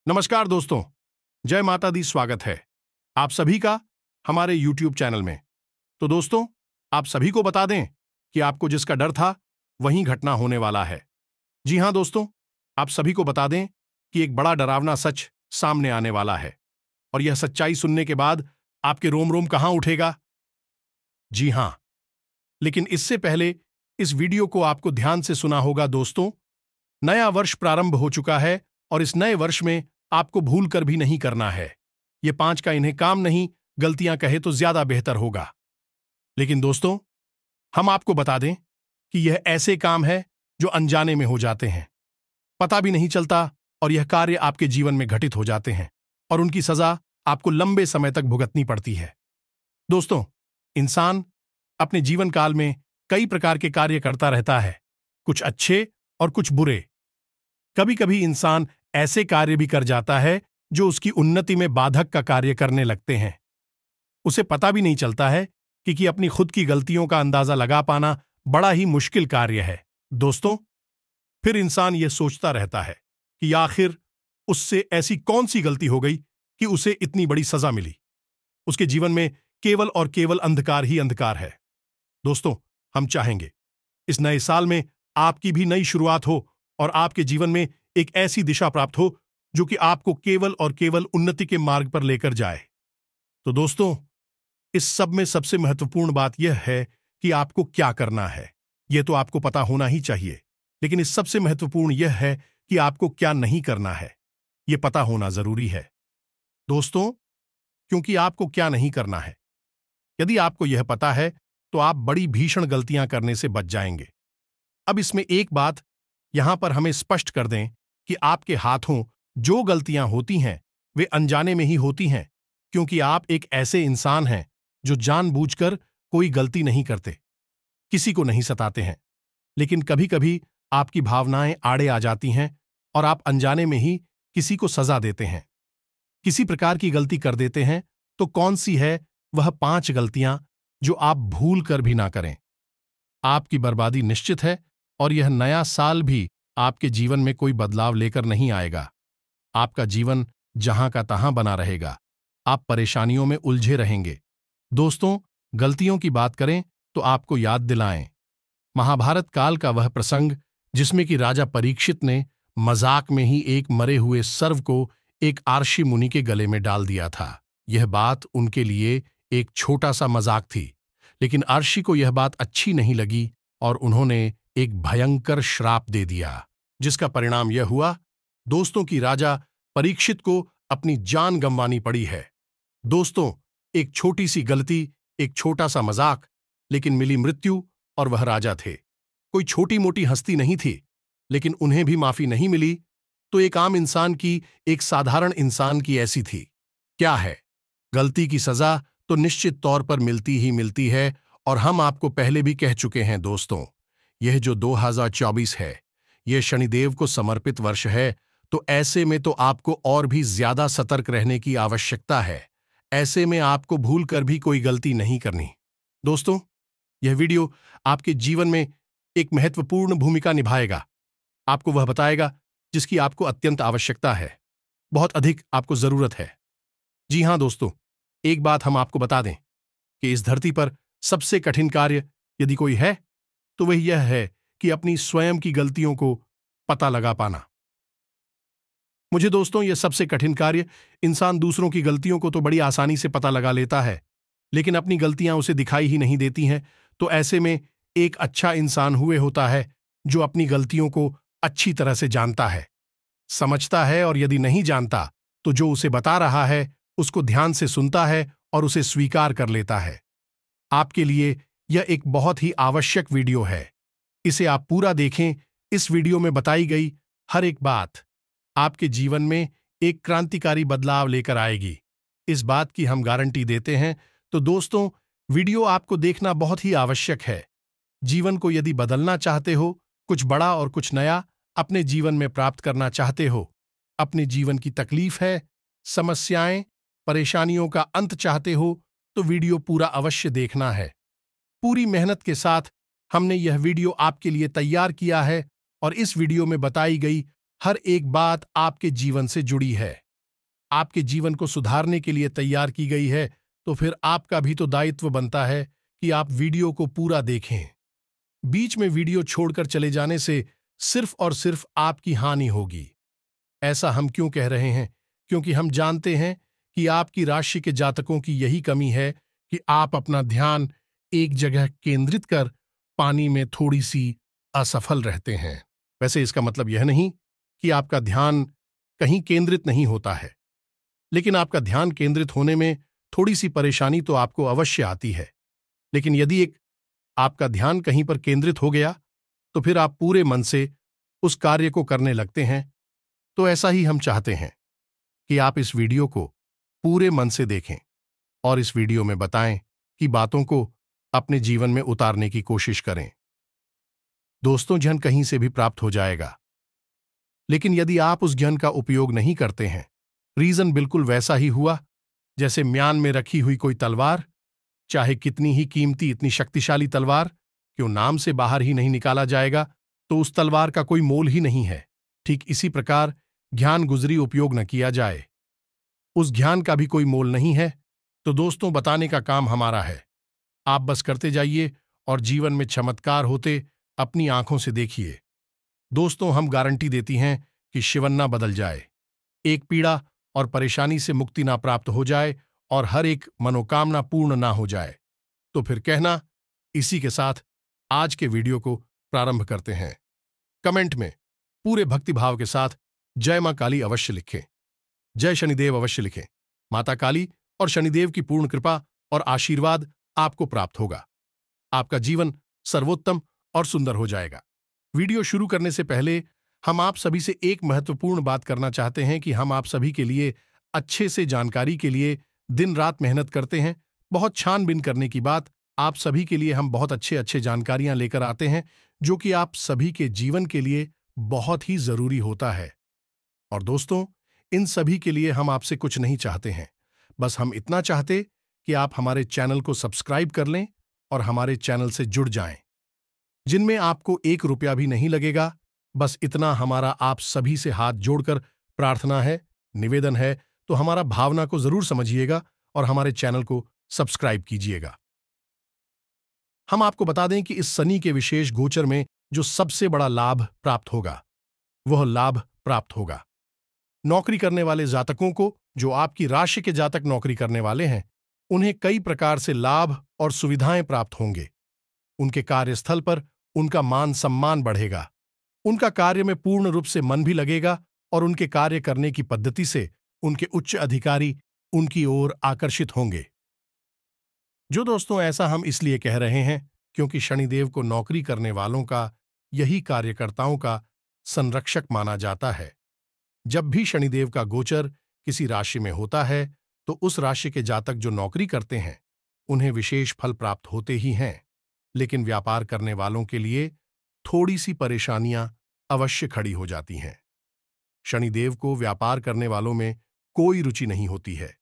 नमस्कार दोस्तों, जय माता दी। स्वागत है आप सभी का हमारे YouTube चैनल में। तो दोस्तों, आप सभी को बता दें कि आपको जिसका डर था वहीं घटना होने वाला है। जी हां दोस्तों, आप सभी को बता दें कि एक बड़ा डरावना सच सामने आने वाला है और यह सच्चाई सुनने के बाद आपके रोम रोम कहां उठेगा। जी हां, लेकिन इससे पहले इस वीडियो को आपको ध्यान से सुना होगा। दोस्तों, नया वर्ष प्रारंभ हो चुका है और इस नए वर्ष में आपको भूल कर भी नहीं करना है। ये 5 का इन्हें काम नहीं, गलतियां कहे तो ज्यादा बेहतर होगा। लेकिन दोस्तों, हम आपको बता दें कि यह ऐसे काम है जो अनजाने में हो जाते हैं, पता भी नहीं चलता और यह कार्य आपके जीवन में घटित हो जाते हैं और उनकी सजा आपको लंबे समय तक भुगतनी पड़ती है। दोस्तों, इंसान अपने जीवन काल में कई प्रकार के कार्य करता रहता है, कुछ अच्छे और कुछ बुरे। कभी कभी इंसान ऐसे कार्य भी कर जाता है जो उसकी उन्नति में बाधक का कार्य करने लगते हैं। उसे पता भी नहीं चलता है कि अपनी खुद की गलतियों का अंदाजा लगा पाना बड़ा ही मुश्किल कार्य है। दोस्तों, फिर इंसान यह सोचता रहता है कि आखिर उससे ऐसी कौन सी गलती हो गई कि उसे इतनी बड़ी सजा मिली। उसके जीवन में केवल और केवल अंधकार ही अंधकार है। दोस्तों, हम चाहेंगे इस नए साल में आपकी भी नई शुरुआत हो और आपके जीवन में एक ऐसी दिशा प्राप्त हो जो कि आपको केवल और केवल उन्नति के मार्ग पर लेकर जाए। तो दोस्तों, इस सब में सबसे महत्वपूर्ण बात यह है कि आपको क्या करना है। यह तो आपको पता होना ही चाहिए, लेकिन इस सबसे महत्वपूर्ण यह है कि आपको क्या नहीं करना है। यह पता होना जरूरी है दोस्तों, क्योंकि आपको क्या नहीं करना है। यदि आपको यह पता है तो आप बड़ी भीषण गलतियां करने से बच जाएंगे। अब इसमें एक बात यहां पर हमें स्पष्ट कर दें कि आपके हाथों जो गलतियां होती हैं वे अनजाने में ही होती हैं, क्योंकि आप एक ऐसे इंसान हैं जो जानबूझकर कोई गलती नहीं करते, किसी को नहीं सताते हैं। लेकिन कभी कभी आपकी भावनाएं आड़े आ जाती हैं और आप अनजाने में ही किसी को सजा देते हैं, किसी प्रकार की गलती कर देते हैं। तो कौन सी है वह 5 गलतियां जो आप भूल कर भी ना करें। आपकी बर्बादी निश्चित है और यह नया साल भी आपके जीवन में कोई बदलाव लेकर नहीं आएगा। आपका जीवन जहां का तहां बना रहेगा, आप परेशानियों में उलझे रहेंगे। दोस्तों, गलतियों की बात करें तो आपको याद दिलाएं महाभारत काल का वह प्रसंग जिसमें कि राजा परीक्षित ने मजाक में ही एक मरे हुए सर्व को एक आर्षि मुनि के गले में डाल दिया था। यह बात उनके लिए एक छोटा सा मजाक थी, लेकिन आर्षि को यह बात अच्छी नहीं लगी और उन्होंने एक भयंकर श्राप दे दिया, जिसका परिणाम यह हुआ दोस्तों की राजा परीक्षित को अपनी जान गंवानी पड़ी है। दोस्तों, एक छोटी सी गलती, एक छोटा सा मजाक, लेकिन मिली मृत्यु और वह राजा थे। कोई छोटी मोटी हस्ती नहीं थी, लेकिन उन्हें भी माफी नहीं मिली तो एक आम इंसान की, एक साधारण इंसान की ऐसी थी। क्या है? गलती की सजा तो निश्चित तौर पर मिलती ही मिलती है और हम आपको पहले भी कह चुके हैं। दोस्तों, यह जो 2024 है, यह शनिदेव को समर्पित वर्ष है, तो ऐसे में तो आपको और भी ज्यादा सतर्क रहने की आवश्यकता है। ऐसे में आपको भूल कर भी कोई गलती नहीं करनी। दोस्तों, यह वीडियो आपके जीवन में एक महत्वपूर्ण भूमिका निभाएगा। आपको वह बताएगा जिसकी आपको अत्यंत आवश्यकता है, बहुत अधिक आपको जरूरत है। जी हां दोस्तों, एक बात हम आपको बता दें कि इस धरती पर सबसे कठिन कार्य यदि कोई है तो वह यह है कि अपनी स्वयं की गलतियों को पता लगा पाना। मुझे दोस्तों, यह सबसे कठिन कार्य, इंसान दूसरों की गलतियों को तो बड़ी आसानी से पता लगा लेता है, लेकिन अपनी गलतियां उसे दिखाई ही नहीं देती हैं। तो ऐसे में एक अच्छा इंसान हुए होता है जो अपनी गलतियों को अच्छी तरह से जानता है, समझता है, और यदि नहीं जानता तो जो उसे बता रहा है उसको ध्यान से सुनता है और उसे स्वीकार कर लेता है। आपके लिए यह एक बहुत ही आवश्यक वीडियो है, इसे आप पूरा देखें। इस वीडियो में बताई गई हर एक बात आपके जीवन में एक क्रांतिकारी बदलाव लेकर आएगी, इस बात की हम गारंटी देते हैं। तो दोस्तों, वीडियो आपको देखना बहुत ही आवश्यक है। जीवन को यदि बदलना चाहते हो, कुछ बड़ा और कुछ नया अपने जीवन में प्राप्त करना चाहते हो, अपने जीवन की तकलीफ है, समस्याएं, परेशानियों का अंत चाहते हो, तो वीडियो पूरा अवश्य देखना है। पूरी मेहनत के साथ हमने यह वीडियो आपके लिए तैयार किया है और इस वीडियो में बताई गई हर एक बात आपके जीवन से जुड़ी है, आपके जीवन को सुधारने के लिए तैयार की गई है, तो फिर आपका भी तो दायित्व बनता है कि आप वीडियो को पूरा देखें। बीच में वीडियो छोड़कर चले जाने से सिर्फ और सिर्फ आपकी हानि होगी। ऐसा हम क्यों कह रहे हैं? क्योंकि हम जानते हैं कि आपकी राशि के जातकों की यही कमी है कि आप अपना ध्यान एक जगह केंद्रित कर पानी में थोड़ी सी असफल रहते हैं। वैसे इसका मतलब यह नहीं कि आपका ध्यान कहीं केंद्रित नहीं होता है, लेकिन आपका ध्यान केंद्रित होने में थोड़ी सी परेशानी तो आपको अवश्य आती है। लेकिन यदि एक आपका ध्यान कहीं पर केंद्रित हो गया तो फिर आप पूरे मन से उस कार्य को करने लगते हैं। तो ऐसा ही हम चाहते हैं कि आप इस वीडियो को पूरे मन से देखें और इस वीडियो में बताएं कि बातों को अपने जीवन में उतारने की कोशिश करें। दोस्तों, ज्ञान कहीं से भी प्राप्त हो जाएगा, लेकिन यदि आप उस ज्ञान का उपयोग नहीं करते हैं, रीजन बिल्कुल वैसा ही हुआ जैसे म्यान में रखी हुई कोई तलवार, चाहे कितनी ही कीमती, इतनी शक्तिशाली तलवार क्यों नाम से बाहर ही नहीं निकाला जाएगा तो उस तलवार का कोई मोल ही नहीं है। ठीक इसी प्रकार ज्ञान गुजरी उपयोग न किया जाए, उस ज्ञान का भी कोई मोल नहीं है। तो दोस्तों, बताने का काम हमारा है, आप बस करते जाइए और जीवन में चमत्कार होते अपनी आंखों से देखिए। दोस्तों, हम गारंटी देती हैं कि शिवन्ना बदल जाए, एक पीड़ा और परेशानी से मुक्ति ना प्राप्त हो जाए और हर एक मनोकामना पूर्ण ना हो जाए। तो फिर कहना, इसी के साथ आज के वीडियो को प्रारंभ करते हैं। कमेंट में पूरे भक्तिभाव के साथ जय मां काली अवश्य लिखें, जय शनिदेव अवश्य लिखें। माता काली और शनिदेव की पूर्ण कृपा और आशीर्वाद आपको प्राप्त होगा, आपका जीवन सर्वोत्तम और सुंदर हो जाएगा। वीडियो शुरू करने से पहले हम आप सभी से एक महत्वपूर्ण बात करना चाहते हैं कि हम आप सभी के लिए अच्छे से जानकारी के लिए दिन रात मेहनत करते हैं। बहुत छानबीन करने की बात, आप सभी के लिए हम बहुत अच्छे अच्छे जानकारियां लेकर आते हैं जो कि आप सभी के जीवन के लिए बहुत ही जरूरी होता है। और दोस्तों, इन सभी के लिए हम आपसे कुछ नहीं चाहते हैं, बस हम इतना चाहते कि आप हमारे चैनल को सब्सक्राइब कर लें और हमारे चैनल से जुड़ जाएं, जिनमें आपको 1 रुपया भी नहीं लगेगा। बस इतना हमारा आप सभी से हाथ जोड़कर प्रार्थना है, निवेदन है। तो हमारा भावना को जरूर समझिएगा और हमारे चैनल को सब्सक्राइब कीजिएगा। हम आपको बता दें कि इस शनि के विशेष गोचर में जो सबसे बड़ा लाभ प्राप्त होगा, वह लाभ प्राप्त होगा नौकरी करने वाले जातकों को। जो आपकी राशि के जातक नौकरी करने वाले हैं, उन्हें कई प्रकार से लाभ और सुविधाएं प्राप्त होंगे। उनके कार्यस्थल पर उनका मान सम्मान बढ़ेगा, उनका कार्य में पूर्ण रूप से मन भी लगेगा और उनके कार्य करने की पद्धति से उनके उच्च अधिकारी उनकी ओर आकर्षित होंगे। जो दोस्तों, ऐसा हम इसलिए कह रहे हैं क्योंकि शनिदेव को नौकरी करने वालों का, यही कार्यकर्ताओं का संरक्षक माना जाता है। जब भी शनिदेव का गोचर किसी राशि में होता है तो उस राशि के जातक जो नौकरी करते हैं उन्हें विशेष फल प्राप्त होते ही हैं, लेकिन व्यापार करने वालों के लिए थोड़ी सी परेशानियां अवश्य खड़ी हो जाती हैं। शनिदेव को व्यापार करने वालों में कोई रुचि नहीं होती है,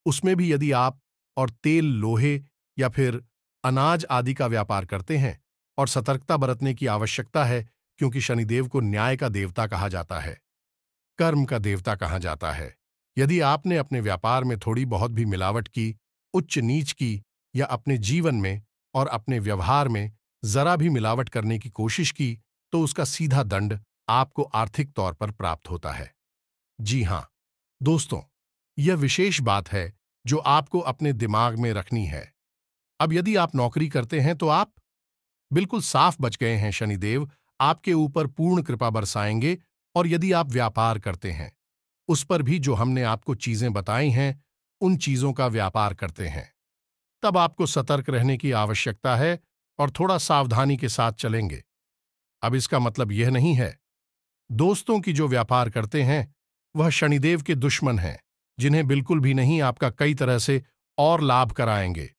उसमें भी यदि आप और तेल, लोहे या फिर अनाज आदि का व्यापार करते हैं। और सतर्कता बरतने की आवश्यकता है क्योंकि शनिदेव को न्याय का देवता कहा जाता है, कर्म का देवता कहा जाता है। यदि आपने अपने व्यापार में थोड़ी बहुत भी मिलावट की, उच्च नीच की या अपने जीवन में और अपने व्यवहार में जरा भी मिलावट करने की कोशिश की तो उसका सीधा दंड आपको आर्थिक तौर पर प्राप्त होता है। जी हां दोस्तों, यह विशेष बात है जो आपको अपने दिमाग में रखनी है। अब यदि आप नौकरी करते हैं तो आप बिल्कुल साफ बच गए हैं, शनिदेव आपके ऊपर पूर्ण कृपा बरसाएंगे। और यदि आप व्यापार करते हैं, उस पर भी जो हमने आपको चीजें बताई हैं, उन चीजों का व्यापार करते हैं, तब आपको सतर्क रहने की आवश्यकता है और थोड़ा सावधानी के साथ चलेंगे। अब इसका मतलब यह नहीं है दोस्तों कि जो व्यापार करते हैं वह शनिदेव के दुश्मन हैं, जिन्हें बिल्कुल भी नहीं आपका कई तरह से और लाभ कराएंगे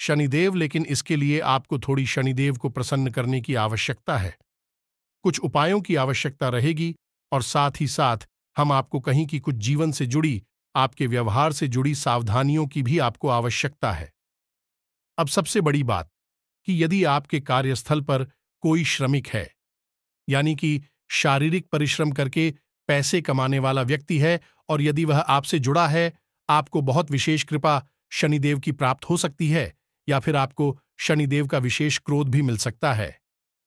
शनिदेव। लेकिन इसके लिए आपको थोड़ी शनिदेव को प्रसन्न करने की आवश्यकता है, कुछ उपायों की आवश्यकता रहेगी और साथ ही साथ हम आपको कहीं की कुछ जीवन से जुड़ी, आपके व्यवहार से जुड़ी सावधानियों की भी आपको आवश्यकता है। अब सबसे बड़ी बात कि यदि आपके कार्यस्थल पर कोई श्रमिक है, यानी कि शारीरिक परिश्रम करके पैसे कमाने वाला व्यक्ति है और यदि वह आपसे जुड़ा है, आपको बहुत विशेष कृपा शनिदेव की प्राप्त हो सकती है या फिर आपको शनिदेव का विशेष क्रोध भी मिल सकता है।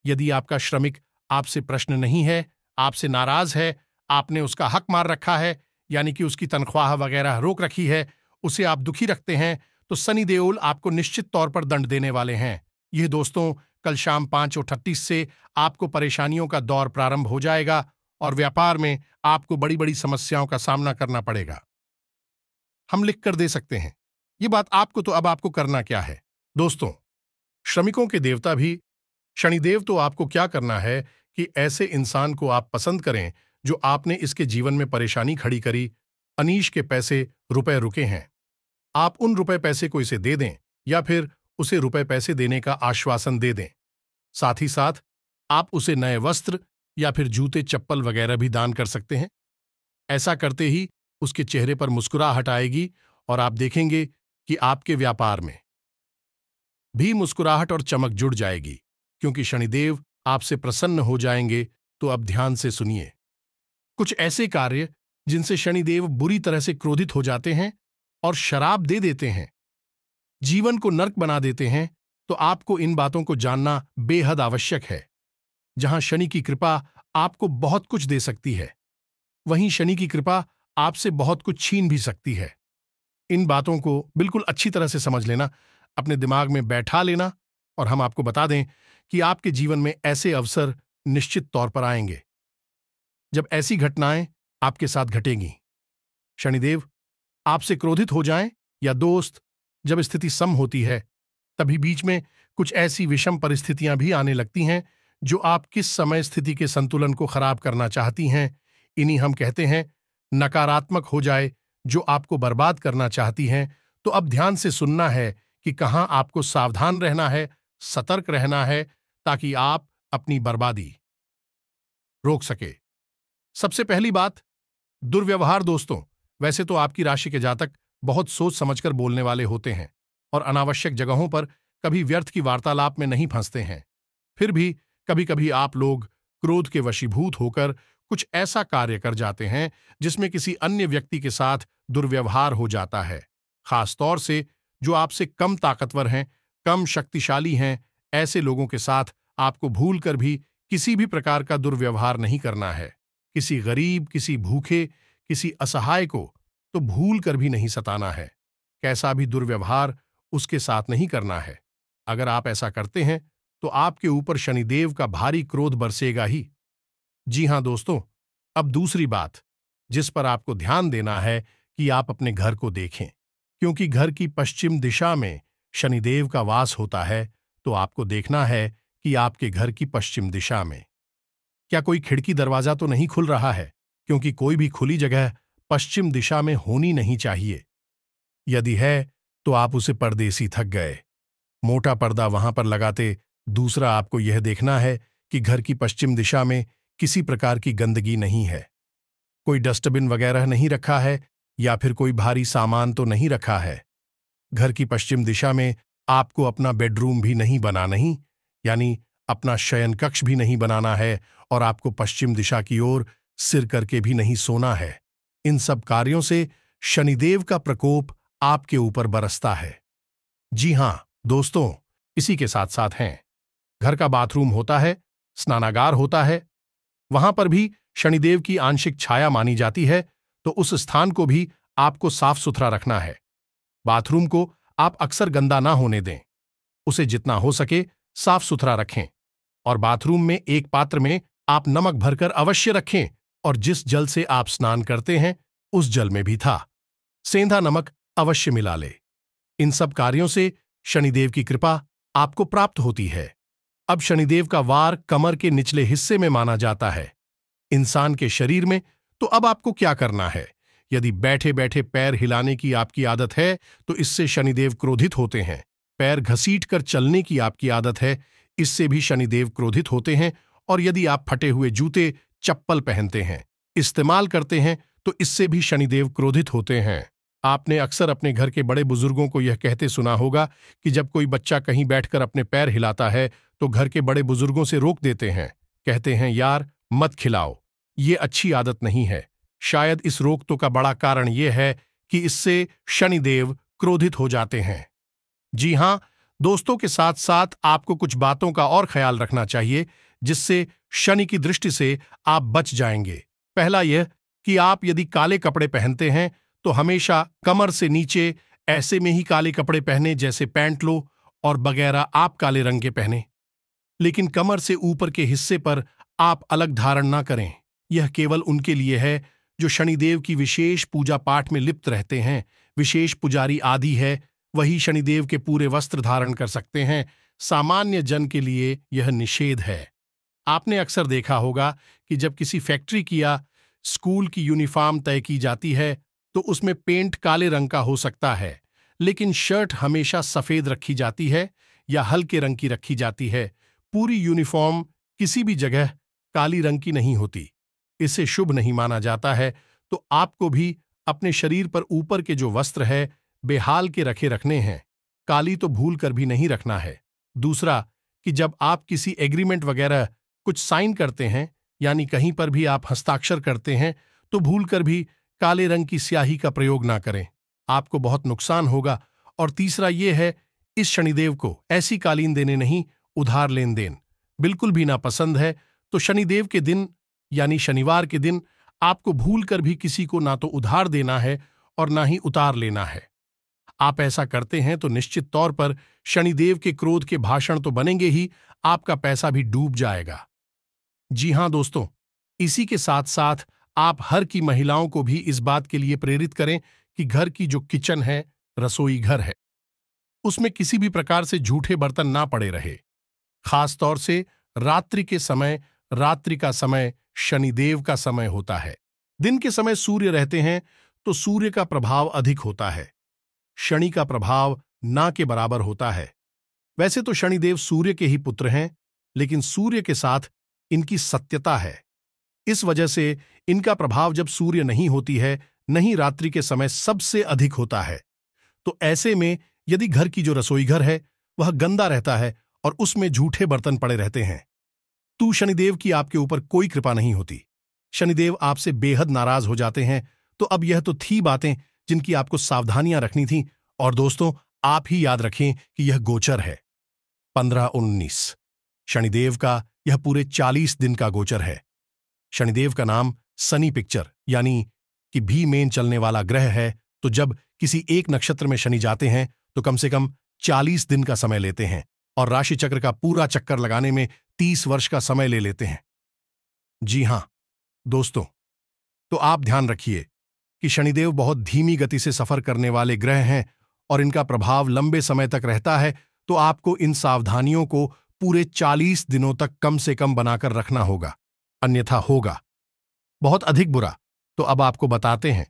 यदि आपका श्रमिक आपसे प्रश्न नहीं है, आपसे नाराज है, आपने उसका हक मार रखा है, यानी कि उसकी तनख्वाह वगैरह रोक रखी है, उसे आप दुखी रखते हैं, तो शनि देओल आपको निश्चित तौर पर दंड देने वाले हैं। यह दोस्तों कल शाम 5:38 से आपको परेशानियों का दौर प्रारंभ हो जाएगा और व्यापार में आपको बड़ी बड़ी समस्याओं का सामना करना पड़ेगा। हम लिख कर दे सकते हैं ये बात आपको, तो अब आपको करना क्या है दोस्तों? श्रमिकों के देवता भी शनिदेव, तो आपको क्या करना है कि ऐसे इंसान को आप पसंद करें जो आपने इसके जीवन में परेशानी खड़ी करी, अनीश के पैसे रुपए रुके हैं, आप उन रुपए पैसे को इसे दे दें या फिर उसे रुपए पैसे देने का आश्वासन दे दें। साथ ही साथ आप उसे नए वस्त्र या फिर जूते चप्पल वगैरह भी दान कर सकते हैं। ऐसा करते ही उसके चेहरे पर मुस्कुराहट आएगी और आप देखेंगे कि आपके व्यापार में भी मुस्कुराहट और चमक जुड़ जाएगी, क्योंकि शनिदेव आपसे प्रसन्न हो जाएंगे। तो अब ध्यान से सुनिए कुछ ऐसे कार्य जिनसे शनिदेव बुरी तरह से क्रोधित हो जाते हैं और शराब दे देते हैं, जीवन को नर्क बना देते हैं, तो आपको इन बातों को जानना बेहद आवश्यक है। जहां शनि की कृपा आपको बहुत कुछ दे सकती है, वहीं शनि की कृपा आपसे बहुत कुछ छीन भी सकती है। इन बातों को बिल्कुल अच्छी तरह से समझ लेना, अपने दिमाग में बैठा लेना, और हम आपको बता दें कि आपके जीवन में ऐसे अवसर निश्चित तौर पर आएंगे जब ऐसी घटनाएं आपके साथ घटेंगी। शनिदेव आपसे क्रोधित हो जाएं या दोस्त, जब स्थिति सम होती है तभी बीच में कुछ ऐसी विषम परिस्थितियां भी आने लगती हैं जो आप किस समय स्थिति के संतुलन को खराब करना चाहती हैं। इन्हीं हम कहते हैं नकारात्मक हो जाए, जो आपको बर्बाद करना चाहती हैं। तो अब ध्यान से सुनना है कि कहां आपको सावधान रहना है, सतर्क रहना है, ताकि आप अपनी बर्बादी रोक सके। सबसे पहली बात, दुर्व्यवहार। दोस्तों, वैसे तो आपकी राशि के जातक बहुत सोच समझकर बोलने वाले होते हैं और अनावश्यक जगहों पर कभी व्यर्थ की वार्तालाप में नहीं फंसते हैं। फिर भी कभी कभी आप लोग क्रोध के वशीभूत होकर कुछ ऐसा कार्य कर जाते हैं जिसमें किसी अन्य व्यक्ति के साथ दुर्व्यवहार हो जाता है। खास तौर से जो आपसे कम ताकतवर हैं, कम शक्तिशाली हैं, ऐसे लोगों के साथ आपको भूल कर भी किसी भी प्रकार का दुर्व्यवहार नहीं करना है। किसी गरीब, किसी भूखे, किसी असहाय को तो भूल कर भी नहीं सताना है। कैसा भी दुर्व्यवहार उसके साथ नहीं करना है। अगर आप ऐसा करते हैं तो आपके ऊपर शनिदेव का भारी क्रोध बरसेगा ही। जी हां दोस्तों, अब दूसरी बात जिस पर आपको ध्यान देना है कि आप अपने घर को देखें, क्योंकि घर की पश्चिम दिशा में शनिदेव का वास होता है। तो आपको देखना है कि आपके घर की पश्चिम दिशा में क्या कोई खिड़की दरवाजा तो नहीं खुल रहा है, क्योंकि कोई भी खुली जगह पश्चिम दिशा में होनी नहीं चाहिए। यदि है तो आप उसे परदेसी थक गए, मोटा पर्दा वहां पर लगाते। दूसरा, आपको यह देखना है कि घर की पश्चिम दिशा में किसी प्रकार की गंदगी नहीं है, कोई डस्टबिन वगैरह नहीं रखा है या फिर कोई भारी सामान तो नहीं रखा है। घर की पश्चिम दिशा में आपको अपना बेडरूम भी नहीं बनाना, यानी अपना शयन कक्ष भी नहीं बनाना है, और आपको पश्चिम दिशा की ओर सिर करके भी नहीं सोना है। इन सब कार्यों से शनिदेव का प्रकोप आपके ऊपर बरसता है। जी हां दोस्तों, इसी के साथ साथ हैं घर का बाथरूम होता है, स्नानागार होता है, वहां पर भी शनिदेव की आंशिक छाया मानी जाती है। तो उस स्थान को भी आपको साफ सुथरा रखना है। बाथरूम को आप अक्सर गंदा ना होने दें, उसे जितना हो सके साफ सुथरा रखें, और बाथरूम में एक पात्र में आप नमक भरकर अवश्य रखें, और जिस जल से आप स्नान करते हैं उस जल में भी था सेंधा नमक अवश्य मिला ले। इन सब कार्यों से शनिदेव की कृपा आपको प्राप्त होती है। अब शनिदेव का वार कमर के निचले हिस्से में माना जाता है इंसान के शरीर में। तो अब आपको क्या करना है? यदि बैठे बैठे पैर हिलाने की आपकी आदत है तो इससे शनिदेव क्रोधित होते हैं। पैर घसीट कर चलने की आपकी आदत है, इससे भी शनिदेव क्रोधित होते हैं। और यदि आप फटे हुए जूते चप्पल पहनते हैं, इस्तेमाल करते हैं, तो इससे भी शनिदेव क्रोधित होते हैं। आपने अक्सर अपने घर के बड़े बुजुर्गों को यह कहते सुना होगा कि जब कोई बच्चा कहीं बैठकर अपने पैर हिलाता है तो घर के बड़े बुजुर्गों से रोक देते हैं, कहते हैं यार मत खिलाओ। ये अच्छी आदत नहीं है। शायद इस रोग का बड़ा कारण यह है कि इससे शनिदेव क्रोधित हो जाते हैं। जी हां, दोस्तों के साथ साथ आपको कुछ बातों का और ख्याल रखना चाहिए जिससे शनि की दृष्टि से आप बच जाएंगे। पहला यह कि आप यदि काले कपड़े पहनते हैं तो हमेशा कमर से नीचे ऐसे में ही काले कपड़े पहने, जैसे पैंट लो और वगैरह आप काले रंग के पहने, लेकिन कमर से ऊपर के हिस्से पर आप अलग धारण ना करें। यह केवल उनके लिए है जो शनिदेव की विशेष पूजा पाठ में लिप्त रहते हैं। विशेष पुजारी आदि है, वही शनिदेव के पूरे वस्त्र धारण कर सकते हैं। सामान्य जन के लिए यह निषेध है। आपने अक्सर देखा होगा कि जब किसी फैक्ट्री की या स्कूल की यूनिफॉर्म तय की जाती है तो उसमें पेंट काले रंग का हो सकता है, लेकिन शर्ट हमेशा सफेद रखी जाती है या हल्के रंग की रखी जाती है। पूरी यूनिफॉर्म किसी भी जगह काली रंग की नहीं होती। इसे शुभ नहीं माना जाता है। तो आपको भी अपने शरीर पर ऊपर के जो वस्त्र है बेहाल के रखने हैं। काली तो भूल कर भी नहीं रखना है। दूसरा कि जब आप किसी एग्रीमेंट वगैरह कुछ साइन करते हैं, यानी कहीं पर भी आप हस्ताक्षर करते हैं, तो भूल कर भी काले रंग की स्याही का प्रयोग ना करें। आपको बहुत नुकसान होगा। और तीसरा यह है, इस शनिदेव को ऐसी कालीन देने नहीं, उधार लेन देन बिल्कुल भी ना पसंद है। तो शनिदेव के दिन यानी शनिवार के दिन आपको भूल कर भी किसी को ना तो उधार देना है और ना ही उतार लेना है। आप ऐसा करते हैं तो निश्चित तौर पर शनिदेव के क्रोध के भाषण तो बनेंगे ही, आपका पैसा भी डूब जाएगा। जी हां दोस्तों, इसी के साथ साथ आप हर की महिलाओं को भी इस बात के लिए प्रेरित करें कि घर की जो किचन है, रसोई घर है, उसमें किसी भी प्रकार से झूठे बर्तन ना पड़े रहे। खास तौर से रात्रि के समय। रात्रि का समय शनिदेव का समय होता है। दिन के समय सूर्य रहते हैं तो सूर्य का प्रभाव अधिक होता है, शनि का प्रभाव ना के बराबर होता है। वैसे तो शनिदेव सूर्य के ही पुत्र हैं, लेकिन सूर्य के साथ इनकी सत्यता है। इस वजह से इनका प्रभाव जब सूर्य नहीं होती है, नहीं रात्रि के समय सबसे अधिक होता है। तो ऐसे में यदि घर की जो रसोई घर है वह गंदा रहता है और उसमें झूठे बर्तन पड़े रहते हैं, तो शनिदेव की आपके ऊपर कोई कृपा नहीं होती। शनिदेव आपसे बेहद नाराज हो जाते हैं। तो अब यह तो थी बातें जिनकी आपको सावधानियां रखनी थी। और दोस्तों, आप ही याद रखें कि यह गोचर है 15-19। शनिदेव का यह पूरे 40 दिन का गोचर है। शनिदेव का नाम सनी पिक्चर यानी कि भी मेन चलने वाला ग्रह है। तो जब किसी एक नक्षत्र में शनि जाते हैं तो कम से कम 40 दिन का समय लेते हैं और राशि चक्र का पूरा चक्कर लगाने में 30 वर्ष का समय ले लेते हैं। जी हां दोस्तों, तो आप ध्यान रखिए कि शनिदेव बहुत धीमी गति से सफर करने वाले ग्रह हैं और इनका प्रभाव लंबे समय तक रहता है। तो आपको इन सावधानियों को पूरे 40 दिनों तक कम से कम बनाकर रखना होगा, अन्यथा होगा बहुत अधिक बुरा। तो अब आपको बताते हैं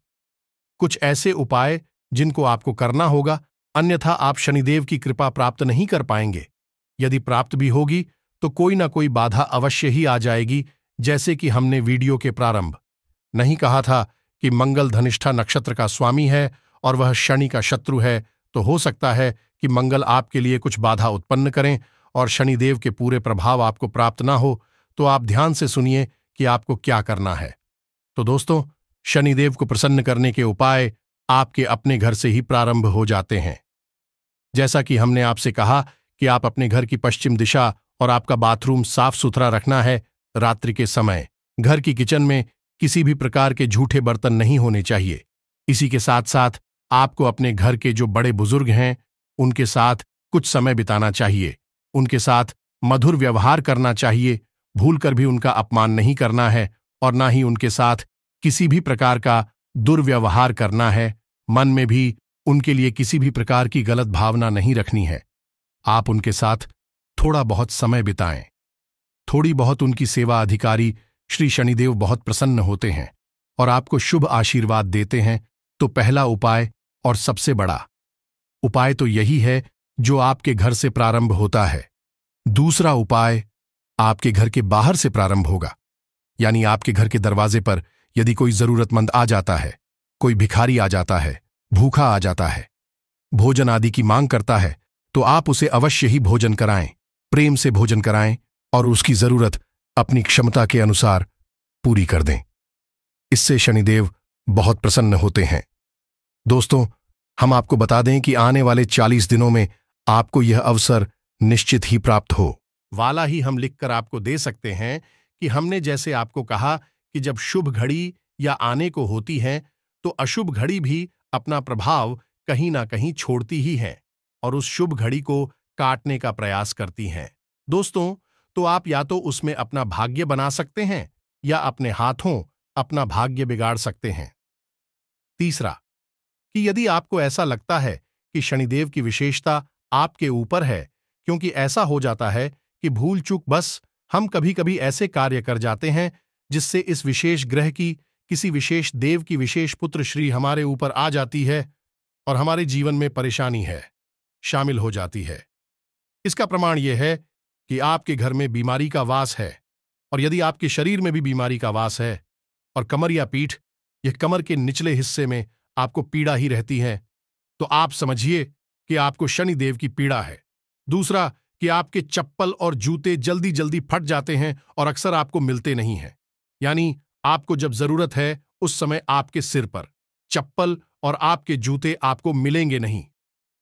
कुछ ऐसे उपाय जिनको आपको करना होगा, अन्यथा आप शनिदेव की कृपा प्राप्त नहीं कर पाएंगे। यदि प्राप्त भी होगी तो कोई ना कोई बाधा अवश्य ही आ जाएगी। जैसे कि हमने वीडियो के प्रारंभ नहीं कहा था कि मंगल धनिष्ठा नक्षत्र का स्वामी है और वह शनि का शत्रु है। तो हो सकता है कि मंगल आपके लिए कुछ बाधा उत्पन्न करें और शनिदेव के पूरे प्रभाव आपको प्राप्त ना हो। तो आप ध्यान से सुनिए कि आपको क्या करना है। तो दोस्तों, शनिदेव को प्रसन्न करने के उपाय आपके अपने घर से ही प्रारंभ हो जाते हैं। जैसा कि हमने आपसे कहा कि आप अपने घर की पश्चिम दिशा और आपका बाथरूम साफ सुथरा रखना है। रात्रि के समय घर की किचन में किसी भी प्रकार के झूठे बर्तन नहीं होने चाहिए। इसी के साथ साथ आपको अपने घर के जो बड़े बुजुर्ग हैं उनके साथ कुछ समय बिताना चाहिए, उनके साथ मधुर व्यवहार करना चाहिए। भूलकर भी उनका अपमान नहीं करना है और ना ही उनके साथ किसी भी प्रकार का दुर्व्यवहार करना है। मन में भी उनके लिए किसी भी प्रकार की गलत भावना नहीं रखनी है। आप उनके साथ थोड़ा बहुत समय बिताएं। थोड़ी बहुत उनकी सेवा अधिकारी श्री शनिदेव बहुत प्रसन्न होते हैं और आपको शुभ आशीर्वाद देते हैं। तो पहला उपाय और सबसे बड़ा उपाय तो यही है जो आपके घर से प्रारंभ होता है। दूसरा उपाय आपके घर के बाहर से प्रारंभ होगा, यानी आपके घर के दरवाजे पर यदि कोई जरूरतमंद आ जाता है, कोई भिखारी आ जाता है, भूखा आ जाता है, भोजन आदि की मांग करता है, तो आप उसे अवश्य ही भोजन कराएं, प्रेम से भोजन कराएं और उसकी जरूरत अपनी क्षमता के अनुसार पूरी कर दें। इससे शनिदेव बहुत प्रसन्न होते हैं। दोस्तों, हम आपको बता दें कि आने वाले 40 दिनों में आपको यह अवसर निश्चित ही प्राप्त हो वाला ही हम लिखकर आपको दे सकते हैं कि हमने जैसे आपको कहा कि जब शुभ घड़ी या आने को होती है तो अशुभ घड़ी भी अपना प्रभाव कहीं ना कहीं छोड़ती ही है और उस शुभ घड़ी को काटने का प्रयास करती हैं। दोस्तों, तो आप या तो उसमें अपना भाग्य बना सकते हैं या अपने हाथों अपना भाग्य बिगाड़ सकते हैं। तीसरा, कि यदि आपको ऐसा लगता है कि शनिदेव की विशेषता आपके ऊपर है, क्योंकि ऐसा हो जाता है कि भूल चूक बस हम कभी कभी ऐसे कार्य कर जाते हैं जिससे इस विशेष ग्रह की किसी विशेष देव की विशेष पुत्र श्री हमारे ऊपर आ जाती है और हमारे जीवन में परेशानी है शामिल हो जाती है। इसका प्रमाण यह है कि आपके घर में बीमारी का वास है, और यदि आपके शरीर में भी बीमारी का वास है और कमर या पीठ, यह कमर के निचले हिस्से में आपको पीड़ा ही रहती है, तो आप समझिए कि आपको शनिदेव की पीड़ा है। दूसरा, कि आपके चप्पल और जूते जल्दी जल्दी फट जाते हैं और अक्सर आपको मिलते नहीं हैं, यानी आपको जब जरूरत है उस समय आपके सिर पर चप्पल और आपके जूते आपको मिलेंगे नहीं।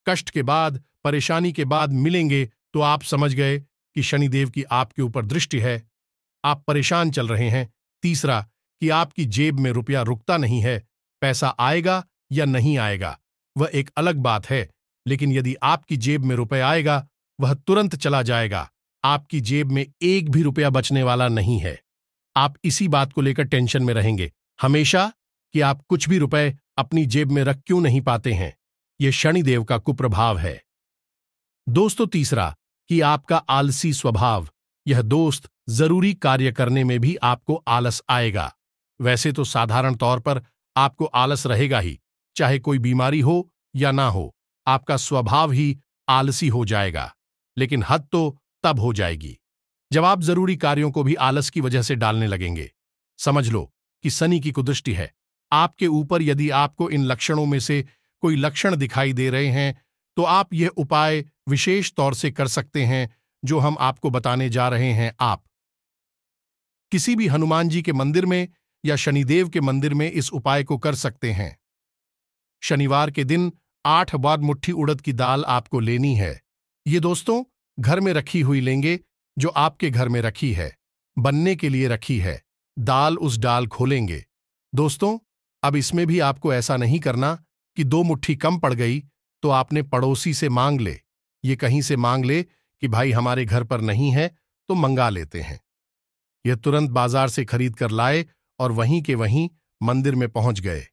कष्ट के बाद, परेशानी के बाद मिलेंगे तो आप समझ गए कि शनिदेव की आपके ऊपर दृष्टि है, आप परेशान चल रहे हैं। तीसरा, कि आपकी जेब में रुपया रुकता नहीं है, पैसा आएगा या नहीं आएगा वह एक अलग बात है, लेकिन यदि आपकी जेब में रुपया आएगा वह तुरंत चला जाएगा, आपकी जेब में एक भी रुपया बचने वाला नहीं है। आप इसी बात को लेकर टेंशन में रहेंगे हमेशा कि आप कुछ भी रुपए अपनी जेब में रख क्यों नहीं पाते हैं। यह शनिदेव का कुप्रभाव है। दोस्तों, तीसरा, कि आपका आलसी स्वभाव, यह दोस्त जरूरी कार्य करने में भी आपको आलस आएगा। वैसे तो साधारण तौर पर आपको आलस रहेगा ही, चाहे कोई बीमारी हो या ना हो, आपका स्वभाव ही आलसी हो जाएगा। लेकिन हद तो तब हो जाएगी जब आप जरूरी कार्यों को भी आलस की वजह से डालने लगेंगे। समझ लो कि शनि की कुदृष्टि है आपके ऊपर। यदि आपको इन लक्षणों में से कोई लक्षण दिखाई दे रहे हैं तो आप यह उपाय विशेष तौर से कर सकते हैं जो हम आपको बताने जा रहे हैं। आप किसी भी हनुमान जी के मंदिर में या शनिदेव के मंदिर में इस उपाय को कर सकते हैं। शनिवार के दिन 8 बार मुट्ठी उड़द की दाल आपको लेनी है। ये दोस्तों घर में रखी हुई लेंगे, जो आपके घर में रखी है, बनने के लिए रखी है। उस दाल खोलेंगे। दोस्तों, अब इसमें भी आपको ऐसा नहीं करना कि 2 मुट्ठी कम पड़ गई तो आपने पड़ोसी से मांग ले। ये कहीं से मांग ले कि भाई हमारे घर पर नहीं है तो मंगा लेते हैं। यह तुरंत बाजार से खरीद कर लाए और वहीं के वहीं मंदिर में पहुंच गए।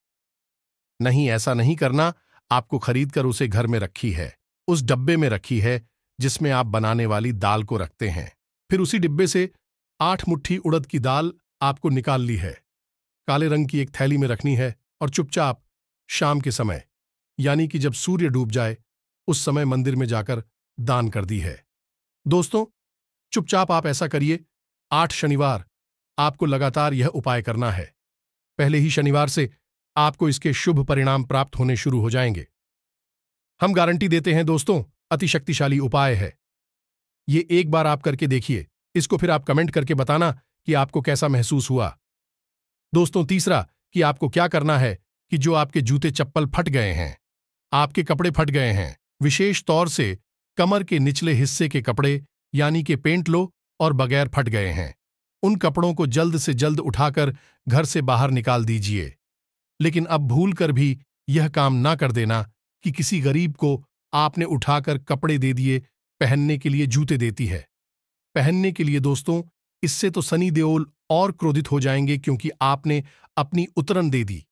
नहीं, ऐसा नहीं करना। आपको खरीद कर उसे घर में रखी है, उस डब्बे में रखी है जिसमें आप बनाने वाली दाल को रखते हैं। फिर उसी डिब्बे से 8 मुट्ठी उड़द की दाल आपको निकाल ली है, काले रंग की एक थैली में रखनी है और चुपचाप शाम के समय, यानी कि जब सूर्य डूब जाए उस समय मंदिर में जाकर दान कर दी है। दोस्तों, चुपचाप आप ऐसा करिए। 8 शनिवार आपको लगातार यह उपाय करना है। पहले ही शनिवार से आपको इसके शुभ परिणाम प्राप्त होने शुरू हो जाएंगे। हम गारंटी देते हैं दोस्तों, अति शक्तिशाली उपाय है। ये एक बार आप करके देखिए, इसको फिर आप कमेंट करके बताना कि आपको कैसा महसूस हुआ। दोस्तों, तीसरा, कि आपको क्या करना है कि जो आपके जूते चप्पल फट गए हैं, आपके कपड़े फट गए हैं, विशेष तौर से कमर के निचले हिस्से के कपड़े यानी कि पेंट लो और बगैर फट गए हैं, उन कपड़ों को जल्द से जल्द उठाकर घर से बाहर निकाल दीजिए। लेकिन अब भूल कर भी यह काम ना कर देना कि किसी गरीब को आपने उठाकर कपड़े दे दिए, पहनने के लिए जूते देती है पहनने के लिए। दोस्तों, इससे तो शनि देओल और क्रोधित हो जाएंगे, क्योंकि आपने अपनी उतरन दे दी,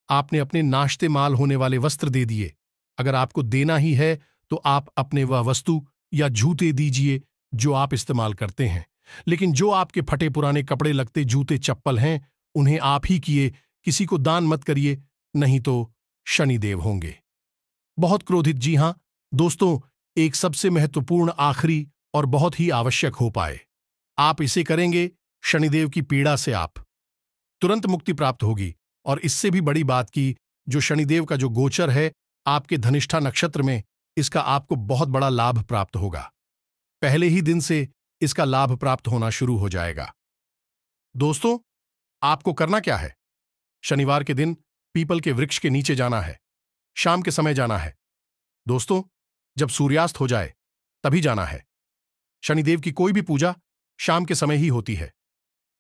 आपने अपने नाश्ते माल होने वाले वस्त्र दे दिए। अगर आपको देना ही है तो आप अपने वह वस्तु या जूते दीजिए जो आप इस्तेमाल करते हैं, लेकिन जो आपके फटे पुराने कपड़े लगते जूते चप्पल हैं उन्हें आप ही किए, किसी को दान मत करिए, नहीं तो शनिदेव होंगे बहुत क्रोधित। जी हां दोस्तों, एक सबसे महत्वपूर्ण, आखिरी और बहुत ही आवश्यक हो पाए, आप इसे करेंगे, शनिदेव की पीड़ा से आप तुरंत मुक्ति प्राप्त होगी। और इससे भी बड़ी बात की, जो शनिदेव का जो गोचर है आपके धनिष्ठा नक्षत्र में, इसका आपको बहुत बड़ा लाभ प्राप्त होगा। पहले ही दिन से इसका लाभ प्राप्त होना शुरू हो जाएगा। दोस्तों, आपको करना क्या है? शनिवार के दिन पीपल के वृक्ष के नीचे जाना है। शाम के समय जाना है। दोस्तों, जब सूर्यास्त हो जाए तभी जाना है। शनिदेव की कोई भी पूजा शाम के समय ही होती है,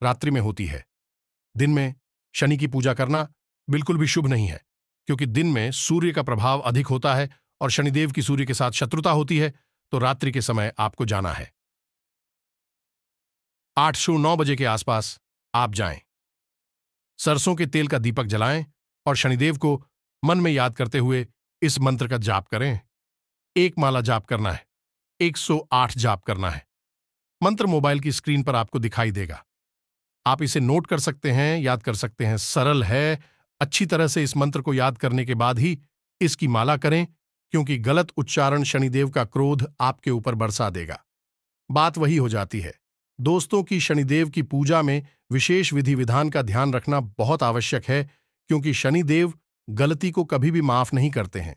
रात्रि में होती है। दिन में शनि की पूजा करना बिल्कुल भी शुभ नहीं है, क्योंकि दिन में सूर्य का प्रभाव अधिक होता है और शनिदेव की सूर्य के साथ शत्रुता होती है। तो रात्रि के समय आपको जाना है। 8 से 9 बजे के आसपास आप जाएं। सरसों के तेल का दीपक जलाएं और शनिदेव को मन में याद करते हुए इस मंत्र का जाप करें। एक माला जाप करना है, 108 जाप करना है। मंत्र मोबाइल की स्क्रीन पर आपको दिखाई देगा। आप इसे नोट कर सकते हैं, याद कर सकते हैं। सरल है। अच्छी तरह से इस मंत्र को याद करने के बाद ही इसकी माला करें, क्योंकि गलत उच्चारण शनिदेव का क्रोध आपके ऊपर बरसा देगा। बात वही हो जाती है दोस्तों की शनिदेव की पूजा में विशेष विधि विधान का ध्यान रखना बहुत आवश्यक है, क्योंकि शनिदेव गलती को कभी भी माफ नहीं करते हैं।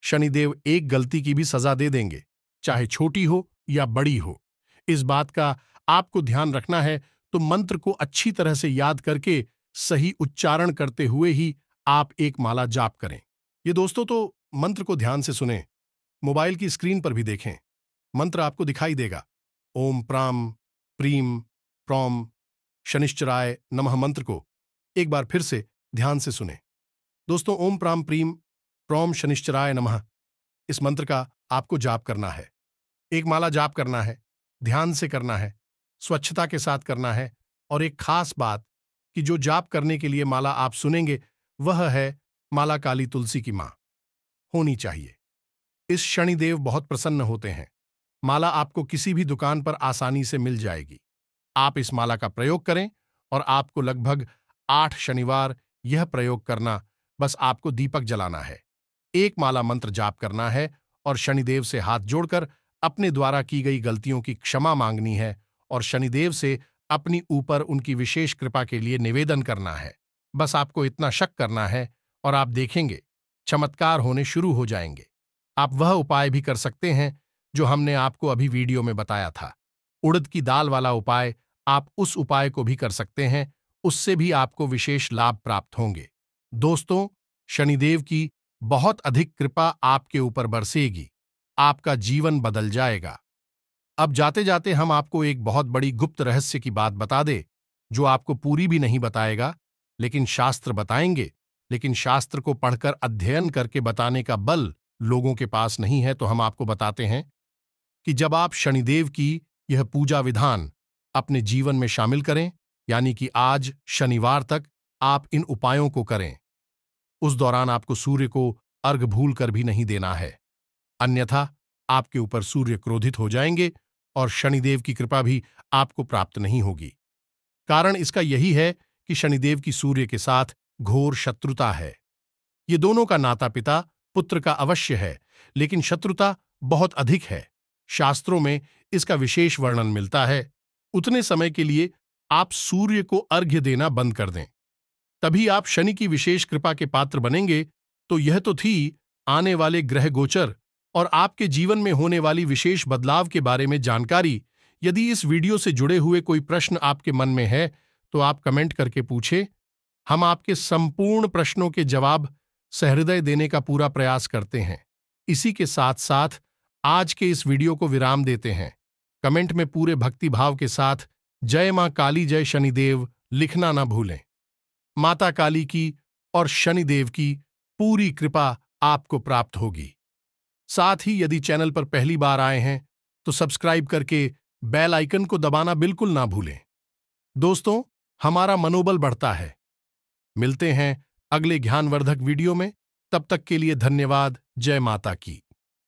शनिदेव एक गलती की भी सजा दे देंगे, चाहे छोटी हो या बड़ी हो। इस बात का आपको ध्यान रखना है, तो मंत्र को अच्छी तरह से याद करके सही उच्चारण करते हुए ही आप एक माला जाप करें। ये दोस्तों तो मंत्र को ध्यान से सुनें, मोबाइल की स्क्रीन पर भी देखें। मंत्र आपको दिखाई देगा। ओम प्राम प्रीम प्रौम शनिश्चराय नमः मंत्र को एक बार फिर से ध्यान से सुनें। दोस्तों, ओम प्राम प्रीम प्रौम शनिश्चराय नमः इस मंत्र का आपको जाप करना है। एक माला जाप करना है, ध्यान से करना है, स्वच्छता के साथ करना है। और एक खास बात कि जो जाप करने के लिए माला आप सुनेंगे वह है माला काली तुलसी की मां होनी चाहिए। इस शनिदेव बहुत प्रसन्न होते हैं। माला आपको किसी भी दुकान पर आसानी से मिल जाएगी। आप इस माला का प्रयोग करें और आपको लगभग 8 शनिवार यह प्रयोग करना, बस आपको दीपक जलाना है, एक माला मंत्र जाप करना है और शनिदेव से हाथ जोड़कर अपने द्वारा की गई गलतियों की क्षमा मांगनी है और शनिदेव से अपनी ऊपर उनकी विशेष कृपा के लिए निवेदन करना है। बस आपको इतना शक करना है और आप देखेंगे चमत्कार होने शुरू हो जाएंगे। आप वह उपाय भी कर सकते हैं जो हमने आपको अभी वीडियो में बताया था। उड़द की दाल वाला उपाय, आप उस उपाय को भी कर सकते हैं, उससे भी आपको विशेष लाभ प्राप्त होंगे। दोस्तों, शनिदेव की बहुत अधिक कृपा आपके ऊपर बरसेगी, आपका जीवन बदल जाएगा। अब जाते जाते हम आपको एक बहुत बड़ी गुप्त रहस्य की बात बता दे, जो आपको पूरी भी नहीं बताएगा, लेकिन शास्त्र बताएंगे। लेकिन शास्त्र को पढ़कर अध्ययन करके बताने का बल लोगों के पास नहीं है, तो हम आपको बताते हैं कि जब आप शनिदेव की यह पूजा विधान अपने जीवन में शामिल करें, यानी कि आज शनिवार तक आप इन उपायों को करें, उस दौरान आपको सूर्य को अर्घ भूल कर भी नहीं देना है, अन्यथा आपके ऊपर सूर्य क्रोधित हो जाएंगे और शनिदेव की कृपा भी आपको प्राप्त नहीं होगी। कारण इसका यही है कि शनिदेव की सूर्य के साथ घोर शत्रुता है। ये दोनों का नाता पिता पुत्र का अवश्य है, लेकिन शत्रुता बहुत अधिक है। शास्त्रों में इसका विशेष वर्णन मिलता है। उतने समय के लिए आप सूर्य को अर्घ्य देना बंद कर दें, तभी आप शनि की विशेष कृपा के पात्र बनेंगे। तो यह तो थी आने वाले ग्रह गोचर और आपके जीवन में होने वाली विशेष बदलाव के बारे में जानकारी। यदि इस वीडियो से जुड़े हुए कोई प्रश्न आपके मन में है तो आप कमेंट करके पूछें। हम आपके संपूर्ण प्रश्नों के जवाब सहृदय देने का पूरा प्रयास करते हैं। इसी के साथ साथ आज के इस वीडियो को विराम देते हैं। कमेंट में पूरे भक्ति भाव के साथ जय मां काली जय शनिदेव लिखना ना भूलें। माता काली की और शनिदेव की पूरी कृपा आपको प्राप्त होगी। साथ ही यदि चैनल पर पहली बार आए हैं तो सब्सक्राइब करके बेल आइकन को दबाना बिल्कुल ना भूलें। दोस्तों, हमारा मनोबल बढ़ता है। मिलते हैं अगले ज्ञानवर्धक वीडियो में। तब तक के लिए धन्यवाद। जय माता की।